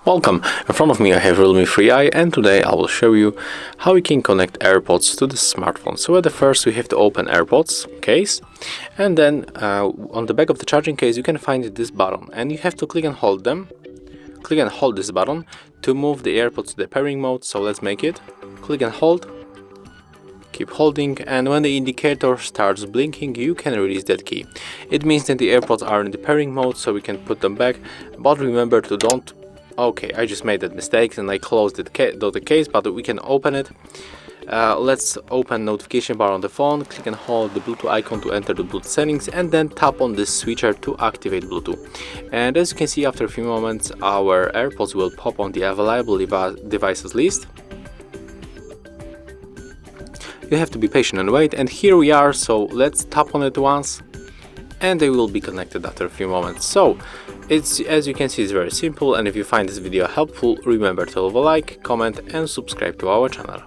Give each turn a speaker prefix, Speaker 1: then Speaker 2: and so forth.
Speaker 1: Welcome, in front of me I have REALME 3i, and today I will show you how we can connect AirPods to the smartphone. So at the first we have to open AirPods case, and then on the back of the charging case you can find this button, and you have to click and hold this button to move the AirPods to the pairing mode. So let's make it. Click and hold, keep holding, and when the indicator starts blinking you can release that key. It means that the AirPods are in the pairing mode, so we can put them back, but remember to don't. Okay, I just made that mistake and I closed the case, but we can open it. Let's open notification bar on the phone, click and hold the Bluetooth icon to enter the Bluetooth settings, and then tap on this switcher to activate Bluetooth. And as you can see, after a few moments our AirPods will pop on the available devices list. You have to be patient and wait, and here we are. So let's tap on it once and they will be connected after a few moments. So it's, as you can see, it's very simple, and if you find this video helpful, remember to leave a like, comment and subscribe to our channel.